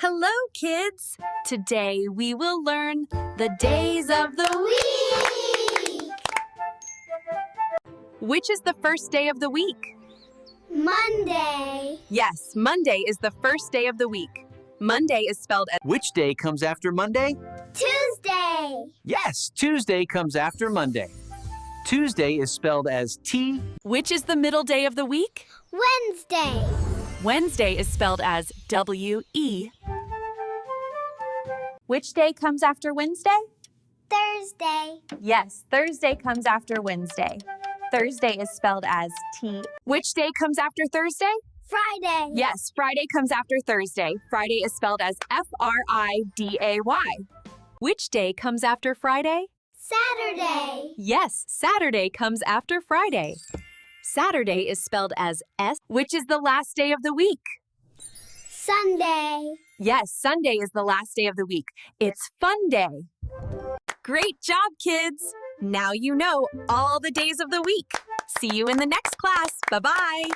Hello, kids! Today we will learn the days of the week. Which is the first day of the week? Monday. Yes, Monday is the first day of the week. Monday is spelled as... Which day comes after Monday? Tuesday. Yes, Tuesday comes after Monday. Tuesday is spelled as T. Which is the middle day of the week? Wednesday. Wednesday is spelled as W-E. Which day comes after Wednesday? Thursday. Yes, Thursday comes after Wednesday. Thursday is spelled as T. Which day comes after Thursday? Friday. Yes, Friday comes after Thursday. Friday is spelled as F-R-I-D-A-Y. Which day comes after Friday? Saturday. Yes, Saturday comes after Friday. Saturday is spelled as S. Which is the last day of the week? Sunday. Yes, Sunday is the last day of the week. It's Fun Day. Great job, kids! Now you know all the days of the week. See you in the next class. Bye-bye.